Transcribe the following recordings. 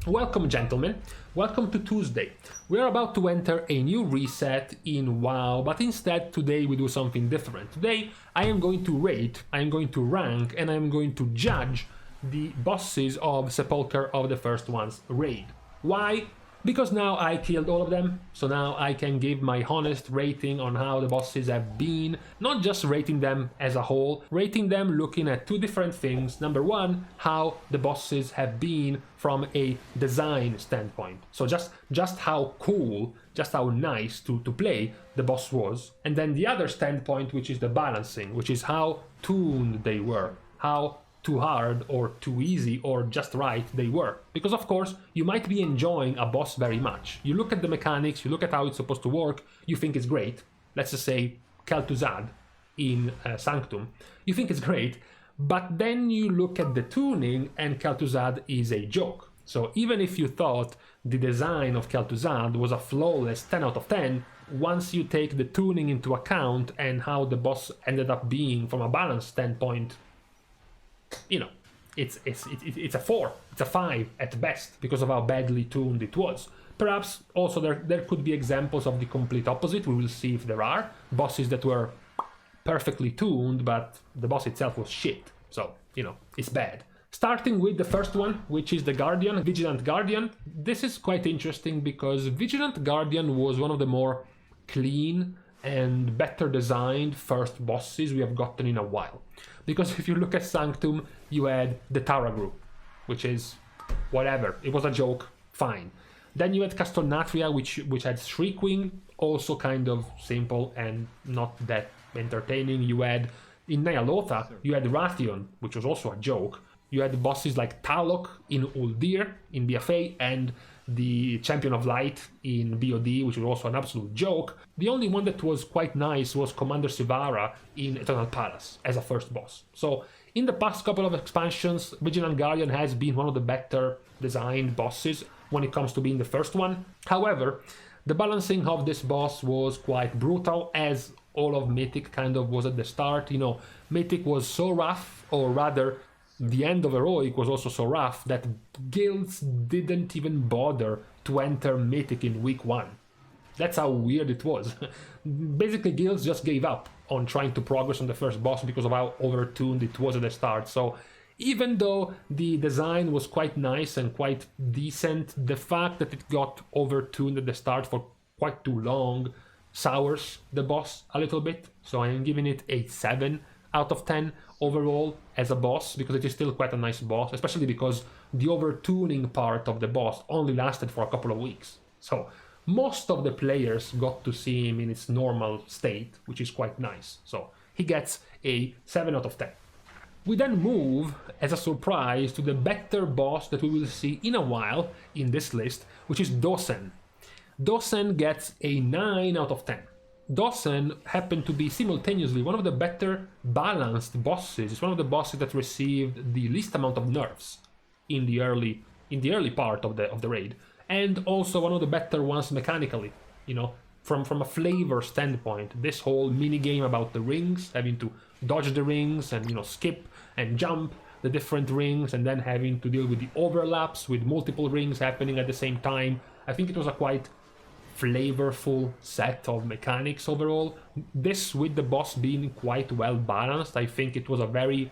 Welcome, gentlemen. Welcome to Tuesday. We are about to enter a new reset in WoW, but instead today we do something different. Today I am going to rate, I am going to rank, and I am going to judge the bosses of Sepulcher of the First One's raid. Why? Because now I killed all of them, so now I can give my honest rating on how the bosses have been, not just rating them as a whole, rating them looking at two different things. Number one, how the bosses have been from a design standpoint, so just how cool, just how nice to play the boss was, and then the other standpoint, which is the balancing, which is how tuned they were, how too hard or too easy or just right they were. Because of course you might be enjoying a boss very much, you look at the mechanics, you look at how it's supposed to work, you think it's great. Let's just say CLUTTER in Sanctum, you think it's great, but then you look at the tuning and CLUTTER is a joke. So even if you thought the design of CLUTTER was a flawless 10 out of 10, once you take the tuning into account and how the boss ended up being from a balance standpoint, you know, it's a 4, it's a 5 at best because of how badly tuned it was. Perhaps also there could be examples of the complete opposite. We will see if there are bosses that were perfectly tuned, but the boss itself was shit. So, you know, it's bad. Starting with the first one, which is the Guardian, Vigilant Guardian. This is quite interesting because Vigilant Guardian was one of the more clean and better designed first bosses we have gotten in a while. Because if you look at Sanctum, you had the Tara group, which is whatever, it was a joke, fine. Then you had Castornatria, which had Shriekwing, also kind of simple and not that entertaining. You had, in Nyalotha, you had Rathion, which was also a joke. You had bosses like Talok in Uldir, in BFA, and the Champion of Light in BOD, which was also an absolute joke. The only one that was quite nice was Commander Sivara in Eternal Palace as a first boss. So in the past couple of expansions, Vigilant Guardian has been one of the better designed bosses when it comes to being the first one. However, the balancing of this boss was quite brutal, as all of Mythic kind of was at the start. You know, Mythic was so rough, or rather the end of Heroic was also so rough that guilds didn't even bother to enter Mythic in week 1. That's how weird it was. Basically, guilds just gave up on trying to progress on the first boss because of how overtuned it was at the start. So even though the design was quite nice and quite decent, the fact that it got overtuned at the start for quite too long sours the boss a little bit. So I am giving it a 7 out of 10 overall as a boss, because it is still quite a nice boss, especially because the overtuning part of the boss only lasted for a couple of weeks. So most of the players got to see him in its normal state, which is quite nice. So he gets a 7 out of 10. We then move, as a surprise, to the better boss that we will see in a while in this list, which is Dosen. Dosen gets a 9 out of 10. Dosen happened to be simultaneously one of the better balanced bosses. It's one of the bosses that received the least amount of nerfs in the early part of the raid, and also one of the better ones mechanically. You know, from a flavor standpoint, this whole mini game about the rings, having to dodge the rings and, you know, skip and jump the different rings, and then having to deal with the overlaps with multiple rings happening at the same time. I think it was a quite flavorful set of mechanics overall. This, with the boss being quite well balanced, I think it was a very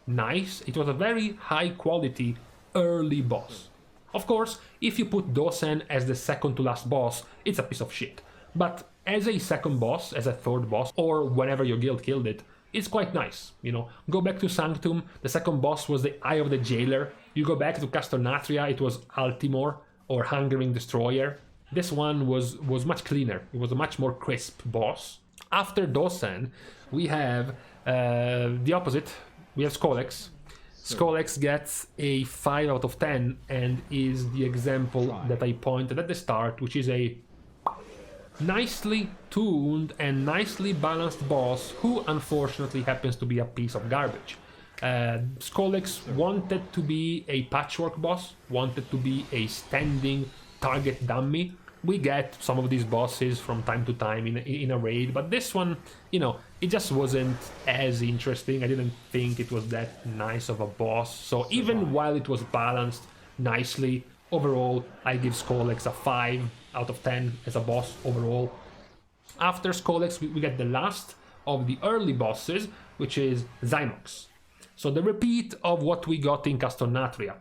nice, it was a very high quality early boss. Of course, if you put Dosen as the second to last boss, it's a piece of shit. But as a second boss, as a third boss, or whenever your guild killed it, it's quite nice. You know, go back to Sanctum, the second boss was the Eye of the Jailer. You go back to Castornatria, it was Altimor, or Hungering Destroyer. This one was much cleaner. It was a much more crisp boss. After Dosen, we have the opposite. We have Skolex. Skolex gets a 5 out of 10 and is the example that I pointed at the start, which is a nicely tuned and nicely balanced boss who unfortunately happens to be a piece of garbage. Skolex wanted to be a patchwork boss, wanted to be a standing target dummy. We get some of these bosses from time to time in a raid, but this one, you know, it just wasn't as interesting. I didn't think it was that nice of a boss. So even while it was balanced nicely, overall I give Skolex a 5 out of 10 as a boss overall. After Skolex we get the last of the early bosses, which is Zymox. So the repeat of what we got in Castornatria.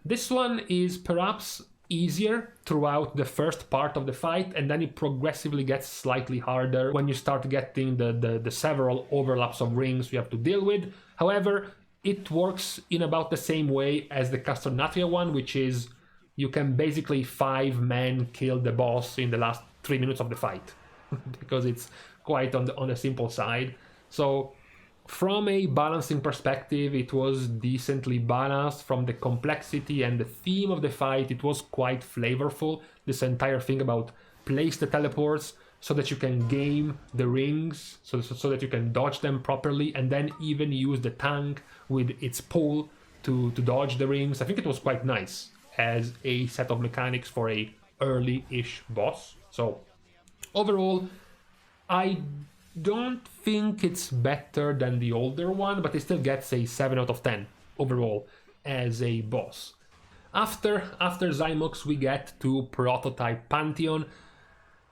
This one is perhaps easier throughout the first part of the fight, and then it progressively gets slightly harder when you start getting the several overlaps of rings you have to deal with. However, it works in about the same way as the Castornatria one, which is you can basically 5 men kill the boss in the last 3 minutes of the fight because it's quite on the simple side. So from a balancing perspective, it was decently balanced. From the complexity and the theme of the fight, it was quite flavorful. This entire thing about place the teleports so that you can game the rings, so that you can dodge them properly, and then even use the tank with its pull to dodge the rings. I think it was quite nice as a set of mechanics for a early-ish boss. So overall, I don't think it's better than the older one, but it still gets a 7 out of 10 overall as a boss. After Zymox we get to Prototype Pantheon.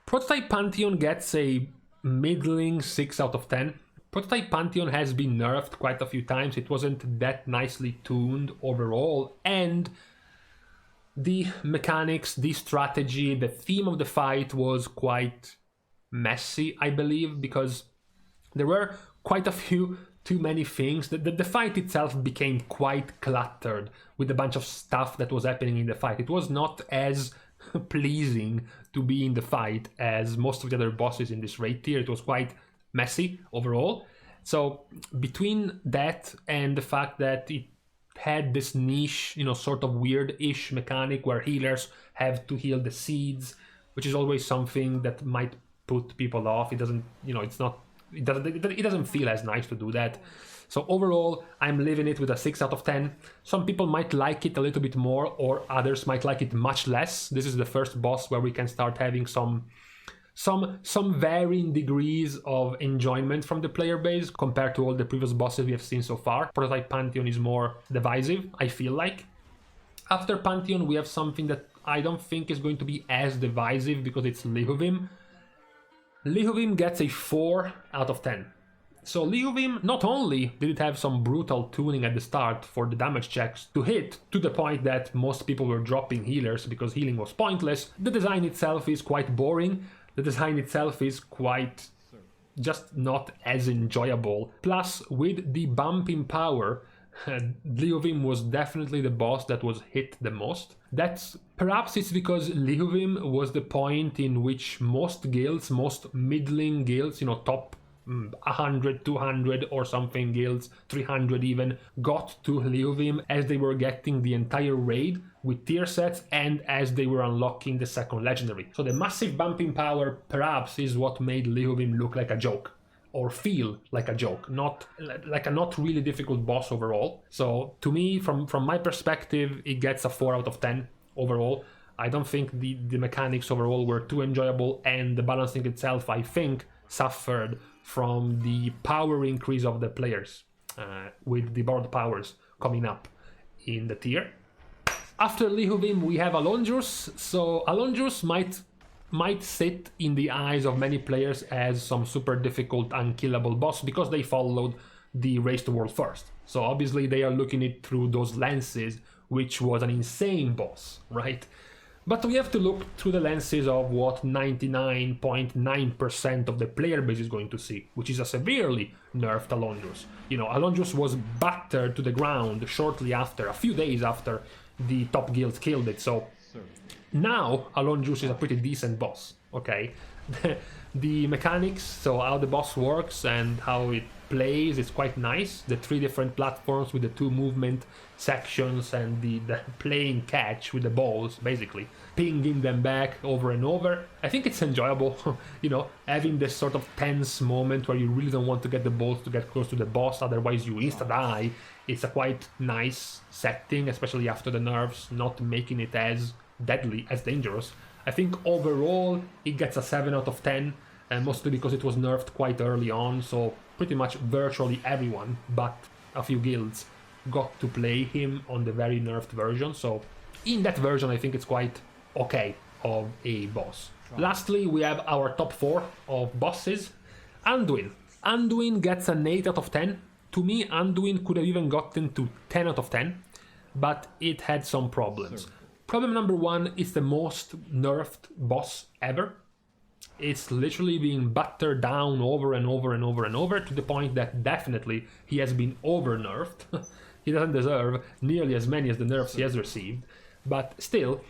Prototype Pantheon gets a middling 6 out of 10. Prototype Pantheon has been nerfed quite a few times. It wasn't that nicely tuned overall, and the mechanics, the strategy, the theme of the fight was quite messy, I believe, because there were quite a few too many things. The fight itself became quite cluttered with a bunch of stuff that was happening in the fight. It was not as pleasing to be in the fight as most of the other bosses in this raid tier. It was quite messy overall. So between that and the fact that it had this niche, sort of weird-ish mechanic where healers have to heal the seeds, which is always something that might put people off. It doesn't, it doesn't feel as nice to do that. So overall, I'm leaving it with a 6 out of 10. Some people might like it a little bit more, or others might like it much less. This is the first boss where we can start having some varying degrees of enjoyment from the player base compared to all the previous bosses we have seen so far. Prototype Pantheon is more divisive, I feel like. After Pantheon, we have something that I don't think is going to be as divisive because it's Lihuvim. Lihuvim gets a 4 out of 10. So Lihuvim, not only did it have some brutal tuning at the start for the damage checks to hit to the point that most people were dropping healers because healing was pointless, the design itself is quite boring. The design itself is quite just not as enjoyable. Plus, with the bumping power, Lihuvim was definitely the boss that was hit the most. Perhaps it's because Lihuvim was the point in which most guilds, most middling guilds, top 100, 200 or something guilds, 300 even, got to Lihuvim as they were getting the entire raid with tier sets and as they were unlocking the second legendary. So the massive bumping power perhaps is what made Lihuvim look like a joke, or feel like a joke, not really difficult boss overall. So to me, from my perspective, it gets a 4 out of 10 overall. I don't think the mechanics overall were too enjoyable, and the balancing itself, I think, suffered from the power increase of the players with the borrowed powers coming up in the tier. After Lihuvim we have Alonjus. So Alonjus might sit in the eyes of many players as some super difficult unkillable boss because they followed the Race to World First. So obviously they are looking it through those lenses, which was an insane boss, right? But we have to look through the lenses of what 99.9% of the player base is going to see, which is a severely nerfed Alonjus. Alonjus was battered to the ground shortly after, a few days after the top guilds killed it. So now Alonjus is a pretty decent boss, okay? The mechanics, so how the boss works and how it plays, is quite nice. The 3 different platforms with the 2 movement sections and the playing catch with the balls, basically pinging them back over and over. I think it's enjoyable, having this sort of tense moment where you really don't want to get the balls to get close to the boss, otherwise you insta-die. It's a quite nice setting, especially after the nerfs, not making it as deadly, as dangerous. I think overall it gets a 7 out of 10, and mostly because it was nerfed quite early on, so pretty much virtually everyone but a few guilds got to play him on the very nerfed version. So in that version I think it's quite okay of a boss. Lastly, we have our top 4 of bosses. Anduin. Anduin gets an 8 out of 10. To me, Anduin could have even gotten to 10 out of 10, but it had some problems. Problem number 1 is the most nerfed boss ever. It's literally being battered down over and over and over and over, to the point that definitely he has been over-nerfed. He doesn't deserve nearly as many as the nerfs he has received, but still,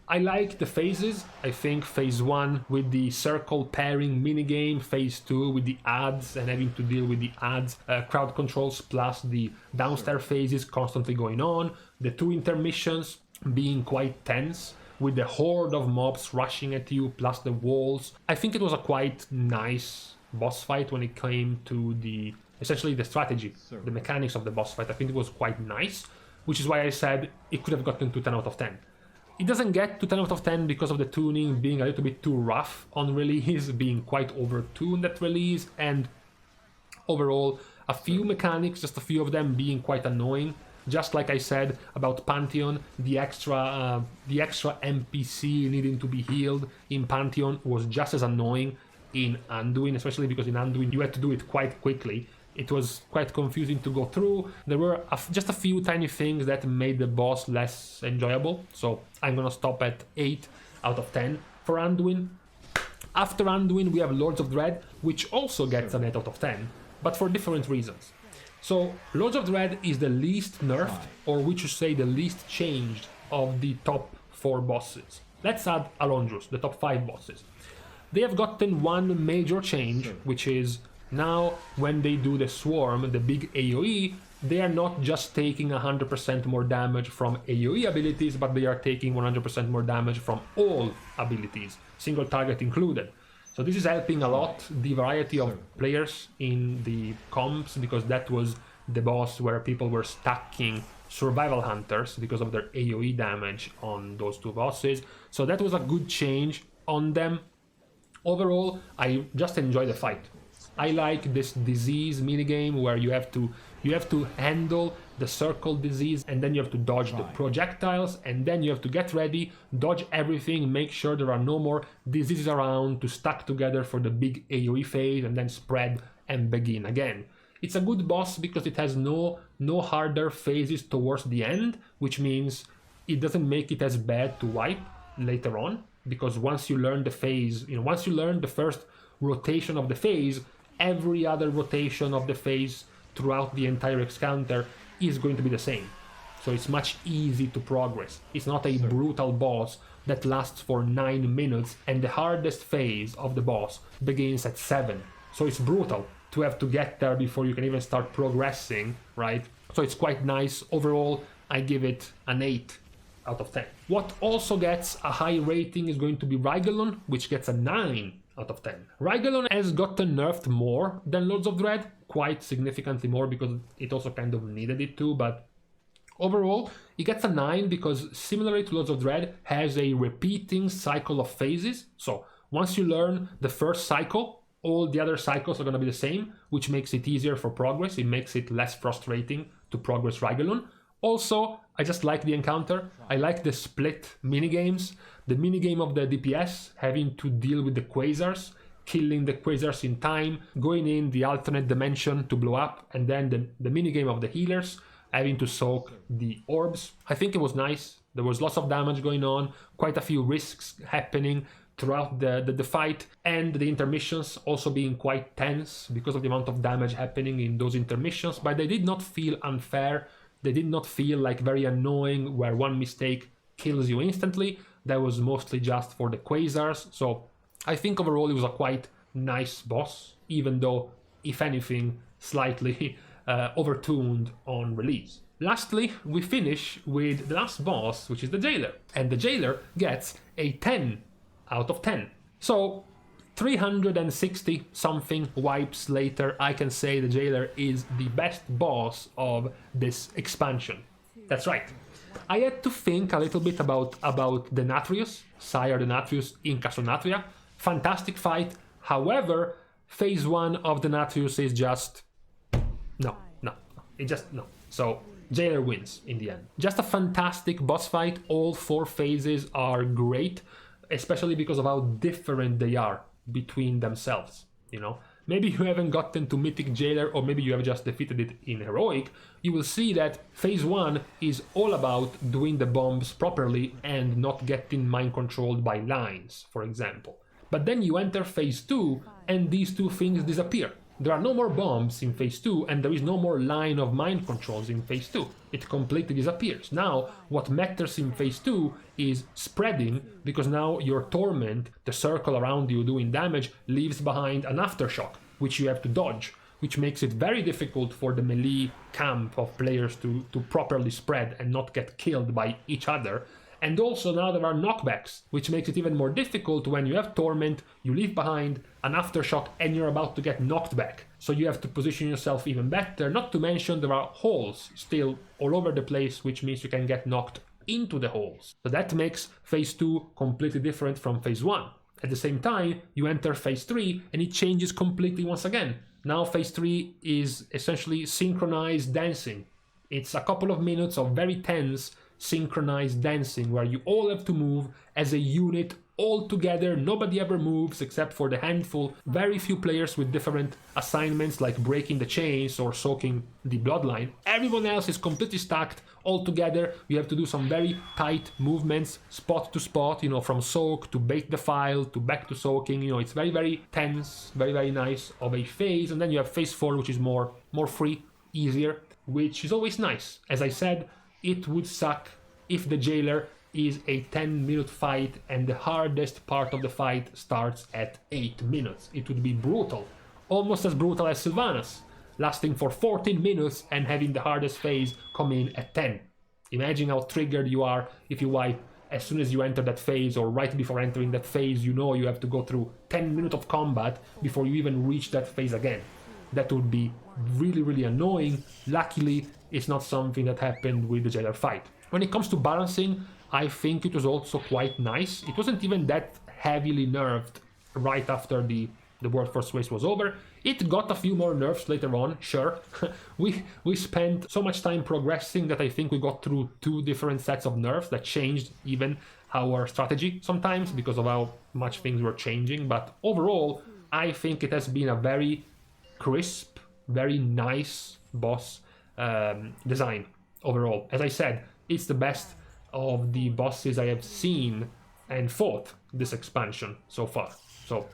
I like the phases. I think phase 1 with the circle pairing minigame, phase 2 with the ads and having to deal with the ads, crowd controls, plus the downstairs phases constantly going on, the 2 intermissions being quite tense, with the horde of mobs rushing at you, plus the walls. I think it was a quite nice boss fight when it came to essentially the strategy, the mechanics of the boss fight. I think it was quite nice, which is why I said it could have gotten to 10 out of 10. It doesn't get to 10 out of 10 because of the tuning being a little bit too rough on release, being quite over-tuned at release, and overall a few mechanics, just a few of them being quite annoying. Just like I said about Pantheon, the extra NPC needing to be healed in Pantheon was just as annoying in Anduin, especially because in Anduin you had to do it quite quickly. It was quite confusing to go through. There were just a few tiny things that made the boss less enjoyable, so I'm gonna stop at 8 out of 10 for Anduin. After Anduin we have Lords of Dread, which also gets an 8 out of 10, but for different reasons. So Lords of Dread is the least nerfed, or we should say the least changed, of the top 4 bosses. Let's add Alondrus, the top 5 bosses. They have gotten one major change, which is now when they do the swarm, the big AoE, they are not just taking 100% more damage from AoE abilities, but they are taking 100% more damage from all abilities, single target included. So this is helping a lot the variety of players in the comps, because that was the boss where people were stacking survival hunters because of their AoE damage on those 2 bosses. So that was a good change on them. Overall, I just enjoy the fight. I like this disease minigame where you have to handle the circle disease, and then you have to dodge the projectiles, and then you have to get ready, dodge everything, make sure there are no more diseases around to stack together for the big AoE phase, and then spread and begin again. It's a good boss because it has no harder phases towards the end, which means it doesn't make it as bad to wipe later on, because once you learn the phase, once you learn the first rotation of the phase, every other rotation of the phase throughout the entire encounter is going to be the same. So it's much easy to progress. It's not a brutal boss that lasts for 9 minutes, and the hardest phase of the boss begins at 7. So it's brutal to have to get there before you can even start progressing, right? So it's quite nice. Overall, I give it an 8 out of 10. What also gets a high rating is going to be Algalon, which gets a 9 out of 10. Algalon has gotten nerfed more than Lords of Dread, quite significantly more, because it also kind of needed it too, but overall it gets a 9 because, similarly to Lords of Dread, has a repeating cycle of phases. So once you learn the first cycle, all the other cycles are going to be the same, which makes it easier for progress. It makes it less frustrating to progress Algalon. Also, I just like the encounter. I like the split minigames. The minigame of the DPS, having to deal with the quasars, killing the quasars in time, going in the alternate dimension to blow up, and then the minigame of the healers, having to soak the orbs. I think it was nice. There was lots of damage going on, quite a few risks happening throughout the fight, and the intermissions also being quite tense because of the amount of damage happening in those intermissions, but they did not feel unfair. They did not feel like very annoying where one mistake kills you instantly. That was mostly just for the quasars. So I think overall it was a quite nice boss, even though, if anything, slightly overtuned on release. Lastly, we finish with the last boss, which is the Jailer. And the Jailer gets a 10 out of 10. So 360 something wipes later, I can say the Jailer is the best boss of this expansion. That's right. I had to think a little bit about Denatrius, Sire Denatrius in Castle Fantastic fight. However, phase 1 of Denatrius is just no. So Jailer wins in the end. Just a fantastic boss fight. All 4 phases are great, especially because of how different they are between themselves, you know. Maybe you haven't gotten to Mythic Jailer, or maybe you have just defeated it in Heroic. You will see that phase 1 is all about doing the bombs properly and not getting mind controlled by lines, for example. But then you enter phase 2 and these 2 things disappear. There are no more bombs in phase 2 and there is no more line of mind controls in phase 2. It completely disappears. Now, what matters in phase 2 is spreading, because now your torment, the circle around you doing damage, leaves behind an aftershock, which you have to dodge, which makes it very difficult for the melee camp of players to properly spread and not get killed by each other. And also now there are knockbacks, which makes it even more difficult when you have Torment, you leave behind an aftershock and you're about to get knocked back. So you have to position yourself even better, not to mention there are holes still all over the place, which means you can get knocked into the holes. So that makes phase 2 completely different from phase 1. At the same time, you enter phase 3 and it changes completely once again. Now phase 3 is essentially synchronized dancing. It's a couple of minutes of very tense synchronized dancing where you all have to move as a unit all together. Nobody ever moves except for the handful, very few players with different assignments like breaking the chains or soaking the bloodline. Everyone else is completely stacked all together. You have to do some very tight movements, spot to spot, you know, from soak to bait the file to back to soaking. You know, it's very, very tense, very, very nice of a phase. And then you have phase 4, which is more free, easier, which is always nice. As I said, it would suck if the Jailer is a 10-minute fight and the hardest part of the fight starts at 8 minutes. It would be brutal, almost as brutal as Sylvanas, lasting for 14 minutes and having the hardest phase come in at 10. Imagine how triggered you are if you wipe as soon as you enter that phase, or right before entering that phase. You know you have to go through 10 minutes of combat before you even reach that phase again. That would be really, really annoying. Luckily, it's not something that happened with the Jailer fight. When it comes to balancing, I think it was also quite nice. It wasn't even that heavily nerfed right after the World Force race was over. It got a few more nerfs later on, sure. we spent so much time progressing that I think we got through 2 different sets of nerfs that changed even our strategy sometimes because of how much things were changing. But overall, I think it has been a very crisp, very nice boss design overall. As I said, it's the best of the bosses I have seen and fought this expansion so far. So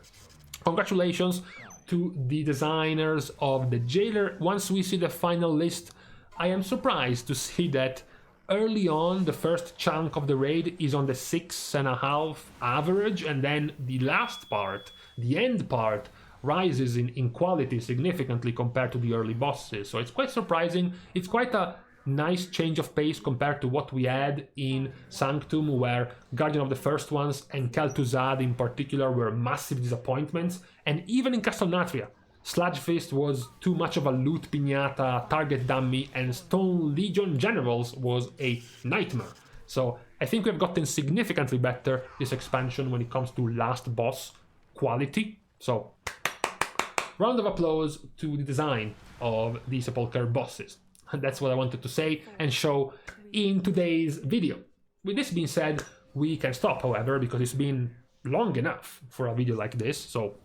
congratulations to the designers of the Jailer. Once we see the final list, I am surprised to see that early on the first chunk of the raid is on the 6.5 average, and then the last part, the end part, rises in quality significantly compared to the early bosses. So it's quite surprising. It's quite a nice change of pace compared to what we had in Sanctum, where Guardian of the First Ones and Kel'Thuzad in particular were massive disappointments. And even in Castelnatria, Sludgefist was too much of a loot pinata target dummy, and Stone Legion Generals was a nightmare. So I think we've gotten significantly better this expansion when it comes to last boss quality. So round of applause to the design of the Sepulcher bosses. That's what I wanted to say and show in today's video. With this being said, we can stop, however, because it's been long enough for a video like this. So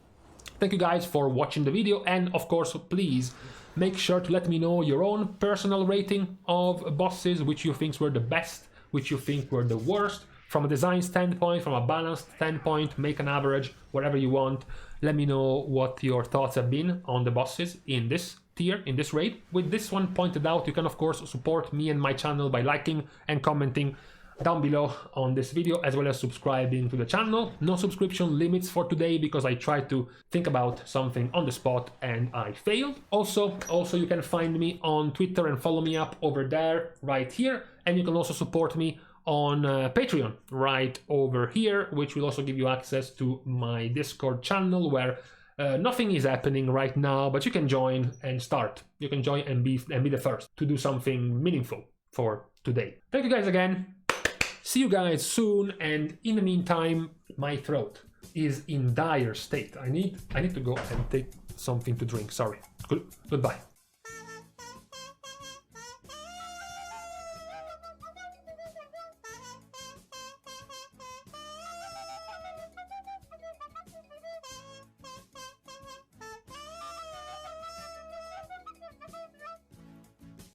thank you guys for watching the video, and of course, please make sure to let me know your own personal rating of bosses, which you think were the best, which you think were the worst, from a design standpoint, from a balance standpoint. Make an average, whatever you want. Let me know what your thoughts have been on the bosses in this tier, in this raid. With this one pointed out, you can of course support me and my channel by liking and commenting down below on this video, as well as subscribing to the channel. No subscription limits for today because I tried to think about something on the spot and I failed. Also you can find me on Twitter and follow me up over there right here, and you can also support me on Patreon right over here, which will also give you access to my Discord channel, where nothing is happening right now, but you can join and start. You can join and be the first to do something meaningful for today. Thank you guys again. See you guys soon, and in the meantime, my throat is in dire state. I need to go and take something to drink. Sorry. Goodbye.